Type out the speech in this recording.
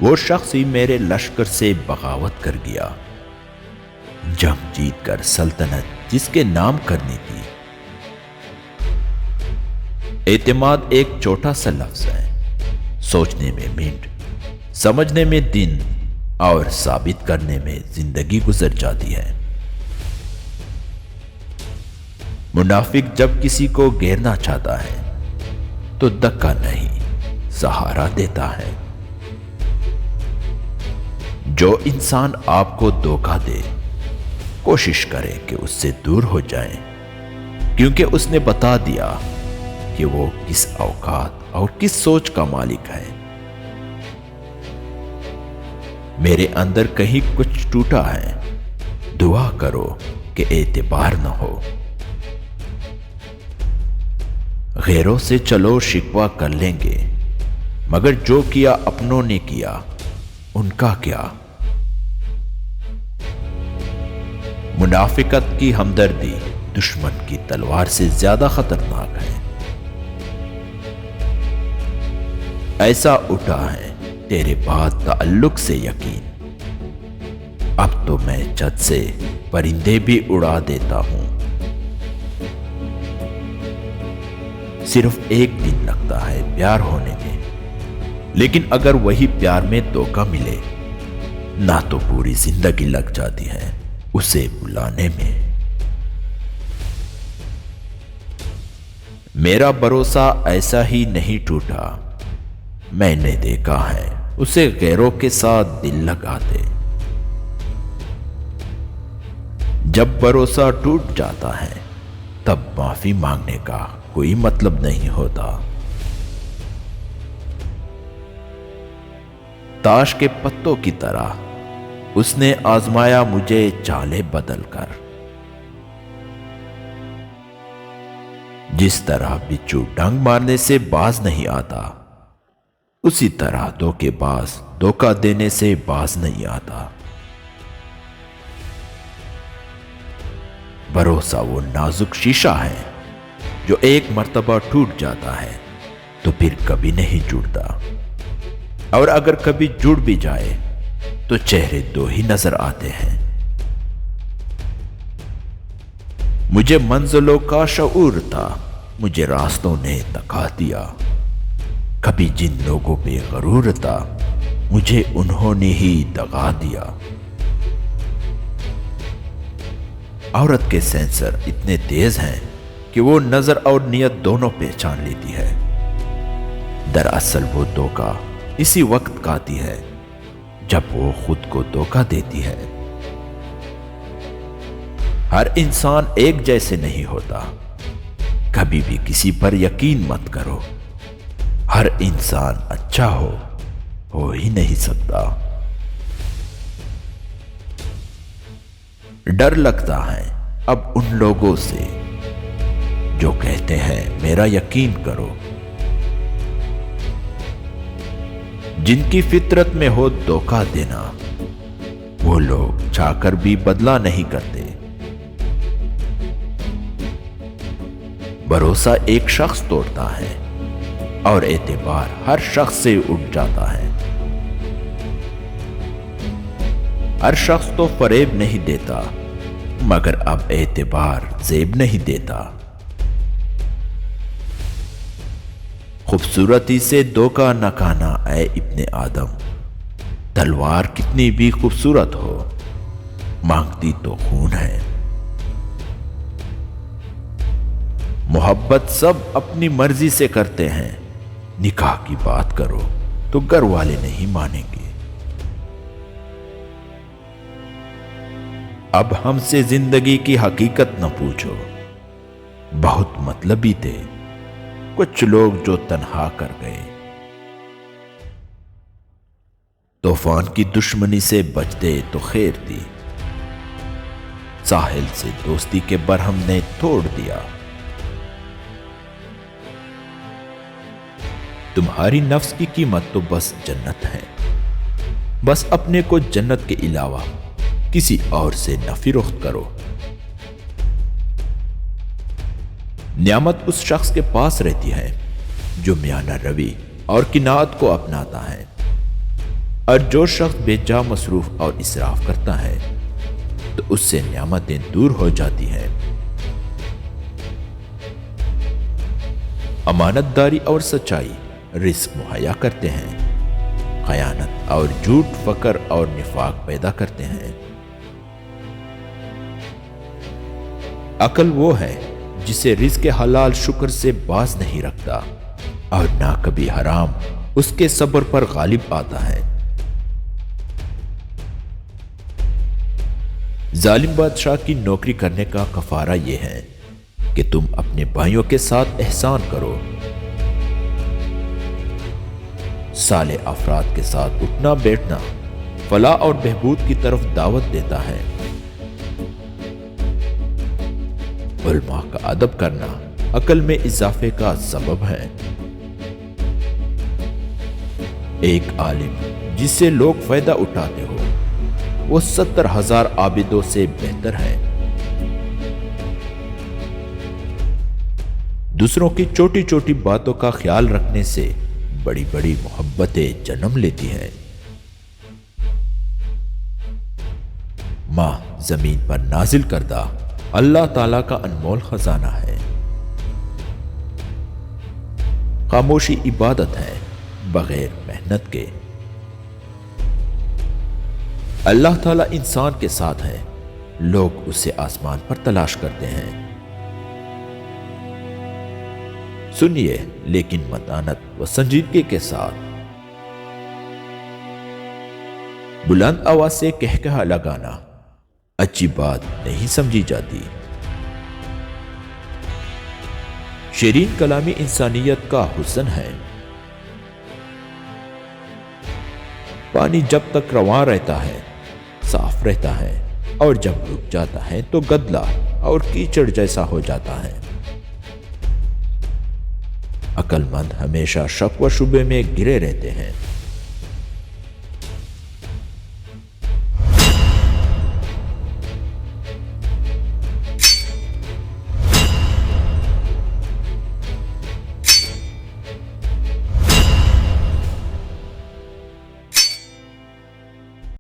وہ شخص ہی میرے لشکر سے بغاوت کر گیا، جنگ جیت کر سلطنت جس کے نام کرنی تھی۔ اعتماد ایک چھوٹا سا لفظ ہے، سوچنے میں منٹ، سمجھنے میں دن اور ثابت کرنے میں زندگی گزر جاتی ہے۔ منافق جب کسی کو گھیرنا چاہتا ہے تو دھکا نہیں، سہارا دیتا ہے۔ جو انسان آپ کو دھوکا دے، کوشش کرے کہ اس سے دور ہو جائیں، کیونکہ اس نے بتا دیا کہ وہ کس اوقات اور کس سوچ کا مالک ہے۔ میرے اندر کہیں کچھ ٹوٹا ہے، دعا کرو کہ اعتبار نہ ہو۔ غیروں سے چلو شکوہ کر لیں گے، مگر جو کیا اپنوں نے کیا، ان کا کیا؟ منافقت کی ہمدردی دشمن کی تلوار سے زیادہ خطرناک ہے۔ ایسا اٹھا ہے تیرے بعد تعلق سے یقین، اب تو میں چھت سے پرندے بھی اڑا دیتا ہوں۔ صرف ایک دن لگتا ہے پیار ہونے میں، لیکن اگر وہی پیار میں دھوکا ملے نہ تو پوری زندگی لگ جاتی ہے اسے بلانے میں۔ میرا بھروسہ ایسا ہی نہیں ٹوٹا، میں نے دیکھا ہے اسے غیروں کے ساتھ دل لگاتے۔ جب بھروسہ ٹوٹ جاتا ہے تب معافی مانگنے کا کوئی مطلب نہیں ہوتا۔ تاش کے پتوں کی طرح اس نے آزمایا مجھے چالیں بدل کر۔ جس طرح بچھو ڈنگ مارنے سے باز نہیں آتا، اسی طرح دھوکے باز دھوکا دینے سے باز نہیں آتا۔ بھروسہ وہ نازک شیشہ ہے جو ایک مرتبہ ٹوٹ جاتا ہے تو پھر کبھی نہیں جڑتا، اور اگر کبھی جڑ بھی جائے تو چہرے دو ہی نظر آتے ہیں۔ مجھے منزلوں کا شعور تھا، مجھے راستوں نے تکا دیا۔ کبھی جن لوگوں پہ غرور تھا، مجھے انہوں نے ہی دغا دیا۔ عورت کے سینسر اتنے تیز ہیں کہ وہ نظر اور نیت دونوں پہچان لیتی ہے۔ دراصل وہ دھوکا اسی وقت کھاتی ہے جب وہ خود کو دھوکا دیتی ہے۔ ہر انسان ایک جیسے نہیں ہوتا، کبھی بھی کسی پر یقین مت کرو۔ ہر انسان اچھا ہو ہی نہیں سکتا۔ ڈر لگتا ہے اب ان لوگوں سے جو کہتے ہیں میرا یقین کرو، جن کی فطرت میں ہو دھوکا دینا۔ وہ لوگ چاہ کر بھی بدلہ نہیں کرتے۔ بھروسہ ایک شخص توڑتا ہے اور اعتبار ہر شخص سے اٹھ جاتا ہے۔ ہر شخص تو فریب نہیں دیتا، مگر اب اعتبار زیب نہیں دیتا۔ خوبصورتی سے دھوکا نہ کھانا اے ابن آدم، تلوار کتنی بھی خوبصورت ہو، مانگتی تو خون ہے۔ محبت سب اپنی مرضی سے کرتے ہیں، نکاح کی بات کرو تو گھر والے نہیں مانیں گے۔ اب ہم سے زندگی کی حقیقت نہ پوچھو، بہت مطلبی تھے کچھ لوگ جو تنہا کر گئے۔ طوفان کی دشمنی سے بچتے تو خیر تھی، ساحل سے دوستی کے برہم نے توڑ دیا۔ تمہاری نفس کی قیمت تو بس جنت ہے، بس اپنے کو جنت کے علاوہ کسی اور سے نہ فروخت کرو۔ نعمت اس شخص کے پاس رہتی ہے جو میانہ روی اور قناعت کو اپناتا ہے۔ اور جو شخص بے جا مصروف اور اسراف کرتا ہے تو اس سے نعمتیں دور ہو جاتی ہیں۔ امانت داری اور سچائی رزق مہیا کرتے ہیں، خیانت اور جھوٹ فقر اور نفاق پیدا کرتے ہیں۔ عقل وہ ہے جسے رزق حلال شکر سے باز نہیں رکھتا اور نہ کبھی حرام اس کے صبر پر غالب آتا ہے۔ ظالم بادشاہ کی نوکری کرنے کا کفارہ یہ ہے کہ تم اپنے بھائیوں کے ساتھ احسان کرو۔ صالح افراد کے ساتھ اٹھنا بیٹھنا فلاح اور بہبود کی طرف دعوت دیتا ہے۔ علماء کا ادب کرنا عقل میں اضافے کا سبب ہے۔ ایک عالم جس سے لوگ فائدہ اٹھاتے ہو وہ 70,000 عابدوں سے بہتر ہے۔ دوسروں کی چھوٹی چھوٹی باتوں کا خیال رکھنے سے بڑی بڑی محبتیں جنم لیتی ہیں۔ ماہ زمین پر نازل کردہ اللہ تعالیٰ کا انمول خزانہ ہے۔ خاموشی عبادت ہے بغیر محنت کے۔ اللہ تعالیٰ انسان کے ساتھ ہے، لوگ اسے آسمان پر تلاش کرتے ہیں۔ سنیے لیکن متانت و سنجیدگی کے ساتھ۔ بلند آواز سے کہکہا لگانا اچھی بات نہیں سمجھی جاتی۔ شیرین کلامی انسانیت کا حسن ہے۔ پانی جب تک رواں رہتا ہے صاف رہتا ہے، اور جب رک جاتا ہے تو گدلا اور کیچڑ جیسا ہو جاتا ہے۔ عقل مند ہمیشہ شک و شبے میں گرے رہتے ہیں۔